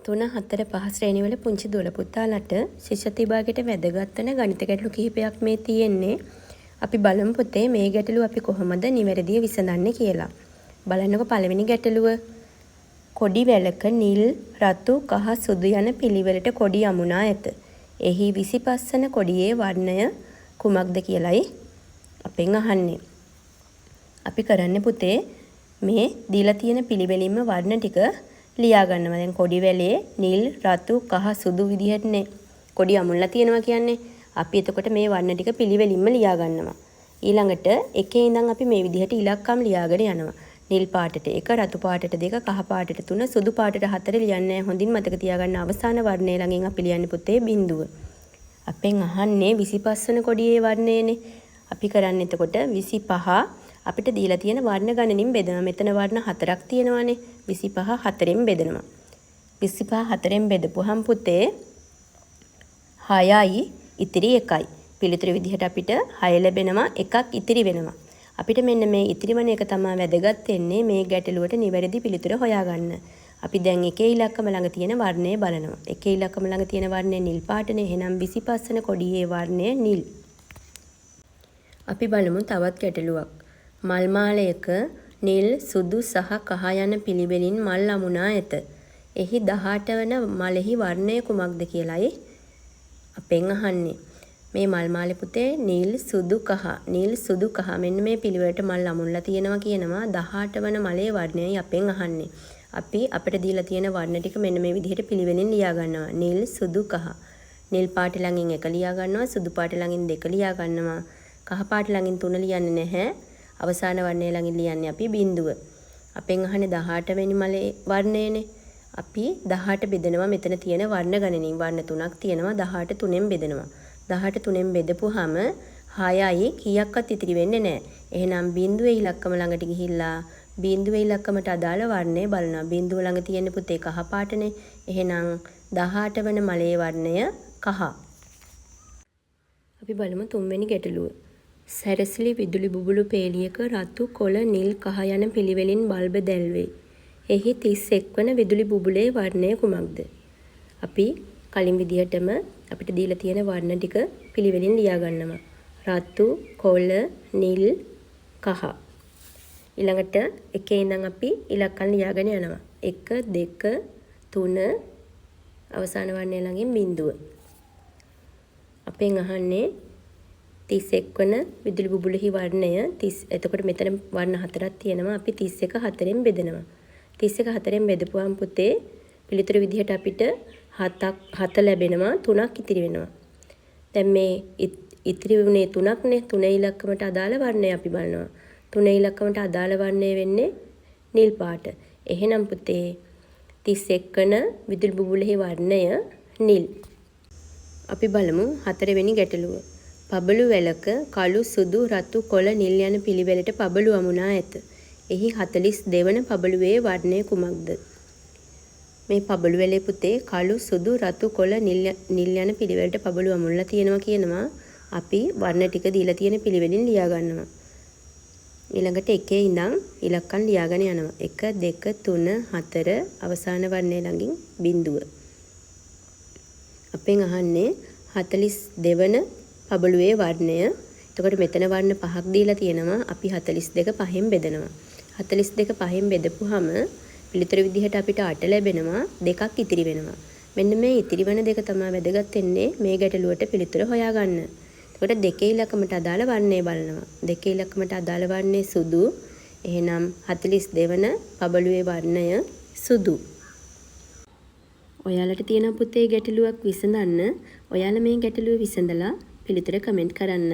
3, 4, 5 ශ්‍රේණිවල පුංචි දුවල පුතාලට ශිෂ්‍ය විභාගයට වැදගත් වෙන ගණිත ගැටලු කිහිපයක් මේ තියෙන්නේ. අපි බලමු පුතේ මේ ගැටලුව අපි කොහොමද නිවැරදිව විසඳන්නේ කියලා. බලන්නකො පළවෙනි ගැටලුව. කොඩි වැලක නිල්, රතු, කහ, සුදු යන පිළිවෙලට කොඩි යමුනා ඇත. එහි 25 වන කොඩියේ වර්ණය කුමක්ද කියලයි අපෙන් අහන්නේ. අපි කරන්නේ පුතේ මේ දීලා තියෙන පිළිවෙලින්ම වර්ණ ටික ලියා ගන්නවා. දැන් කොඩි වැලේ නිල්, රතු, කහ, සුදු විදිහටනේ කොඩි අමුල්ලා තියෙනවා කියන්නේ. අපි එතකොට මේ වර්ණ ටික පිළිවෙලින්ම ලියා ගන්නවා. ඊළඟට එකේ ඉඳන් අපි මේ විදිහට ඉලක්කම් ලියාගෙන යනවා. නිල් පාටට 1, රතු පාටට 2, කහ පාටට 3, සුදු පාටට 4 ලියන්නේ. හොඳින් මතක තියාගන්න අවසාන වර්ණය ළඟින් අපි ලියන්නේ පුතේ බිඳුව. අපෙන් අහන්නේ 25 වන කොඩියේ වර්ණයනේ. අපි කරන්නේ එතකොට 25 අපිට දීලා තියෙන වර්ණ ගණනින් බෙදනවා. මෙතන වර්ණ 4ක් තියෙනවානේ. 25 4ෙන් බෙදනවා. 25 4ෙන් බෙදපුවහම පුතේ 6යි ඉතිරි 1යි. පිළිතුරු විදිහට අපිට 6 ලැබෙනවා, 1ක් ඉතිරි වෙනවා. අපිට මෙන්න මේ ඉතිරි වන එක තමයි වැදගත් වෙන්නේ මේ ගැටලුවට නිවැරදි පිළිතුර හොයාගන්න. අපි දැන් එකේ ඉලක්කම ළඟ තියෙන වර්ණය බලනවා. එකේ ඉලක්කම ළඟ තියෙන වර්ණය නිල් පාටනේ. එහෙනම් 25 වන කොඩියේ වර්ණය නිල්. අපි බලමු තවත් ගැටලුවක්. මල් මාලයක නිල්, සුදු සහ කහ යන පිළිවෙලින් මල් අමුණා ඇත. එහි 18 වන මලෙහි වර්ණය කුමක්ද කියලයි අපෙන් අහන්නේ. මේ මල් මාලේ පුතේ නිල්, සුදු, කහ, නිල්, සුදු, කහ මෙන්න මේ පිළිවෙලට මල් අමුණලා තියෙනවා කියනවා. 18 වන මලේ වර්ණයයි අපෙන් අහන්නේ. අපි අපිට දීලා තියෙන වර්ණ ටික මෙන්න මේ විදිහට පිළිවෙලින් ලියා ගන්නවා. නිල්, සුදු, කහ. නිල් පාට ළඟින් 1 ලියා ගන්නවා, සුදු පාට ළඟින් 2 ලියා ගන්නවා, කහ පාට ළඟින් 3 ලියන්නේ නැහැ. අවසාන වර්ණය ළඟින් ලියන්නේ අපි බිඳුව. අපෙන් අහන්නේ 18 වෙනි මලේ වර්ණයනේ. අපි 18 බෙදනවා මෙතන තියෙන වර්ණ ගණනින්. වර්ණ 3ක් තියෙනවා. 18 3ෙන් බෙදනවා. 18 3ෙන් බෙදපුවාම 6යි කීයක්වත් ඉතිරි වෙන්නේ නැහැ. එහෙනම් බිඳුවේ ඉලක්කම ළඟට ගිහිල්ලා බිඳුවේ ඉලක්කමට අදාළ වර්ණය බලනවා. බිඳුව ළඟ තියෙන පුතේ කහ පාටනේ. එහෙනම් 18 වන මලේ වර්ණය කහ. අපි බලමු තුන්වෙනි ගැටලුව. සැරසිලි විදුලි බුබුලු පේලියක රතු, කොළ, නිල්, කහ යන පිළිවෙලින් බල්බ දැල්වේ. එහි 31 වන විදුලි බුබුලේ වර්ණය කුමක්ද? අපි කලින් විදිහටම අපිට දීලා තියෙන වර්ණ ටික පිළිවෙලින් ලියා ගන්නවා. රතු, කොළ, නිල්, කහ. ඊළඟට එකේ ඉඳන් අපි ඉලක්කම් ලියාගෙන යනවා. 1 2 3 අවසාන වර්ණය ළඟින් බිඳුව. අපෙන් අහන්නේ 31 වන විදුලි බුබුලෙහි වර්ණය 30. එතකොට මෙතන වර්ණ 4ක් තියෙනවා. අපි 31 4ෙන් බෙදනවා. 31 4ෙන් බෙදපුවාම පුතේ පිළිතුරු විදිහට අපිට 7 ලැබෙනවා, 3ක් ඉතිරි වෙනවා. දැන් මේ ඉතිරි වුණේ 3ක්නේ. 3 ඉලක්කමට අදාළ වර්ණය අපි බලනවා. 3 ඉලක්කමට අදාළ වර්ණය වෙන්නේ නිල් පාට. එහෙනම් පුතේ 31 වන විදුලි බුබුලෙහි වර්ණය නිල්. අපි බලමු 4 වෙනි ගැටලුව. පබළු වැලක කළු, සුදු, රතු, කොළ, නිල් යන පිළිවෙලට පබළු අමුණා ඇත. එහි 42 වන පබළුවේ වර්ණය කුමක්ද? මේ පබළු වැලේ පුතේ කළු, සුදු, රතු, කොළ, නිල් යන පිළිවෙලට පබළු අමුණලා තියෙනවා කියනවා. අපි වර්ණ ටික දීලා තියෙන පිළිවෙලින් ලියා ගන්නවා. ඊළඟට එකේ ඉඳන් ඉලක්කම් ලියාගෙන යනවා. 1 2 3 4 අවසාන වර්ණය ළඟින් බිඳුව. අපෙන් අහන්නේ 42 වන පබළුවේ වර්ණය. එතකොට මෙතන වර්ණ 5ක් දීලා තියෙනවා. අපි 42 5ෙන් බෙදනවා. 42 5ෙන් බෙදපුවාම පිළිතුරු විදිහට අපිට 8 ලැබෙනවා, 2ක් ඉතිරි වෙනවා. මෙන්න මේ ඉතිරි වෙන දෙක තමයි වැදගත් වෙන්නේ මේ ගැටලුවට පිළිතුර හොයාගන්න. එතකොට දෙකේ ඉලක්කමට අදාළ වර්ණය බලනවා. දෙකේ ඉලක්කමට අදාළ වර්ණය සුදු. එහෙනම් 42 වන පබළුවේ වර්ණය සුදු. ඔයාලට තියෙන පුතේ ගැටලුවක් විසඳන්න. ඔයාලා මේ ගැටලුව විසඳලා පිළිතුර කමෙන්ට් කරන්න.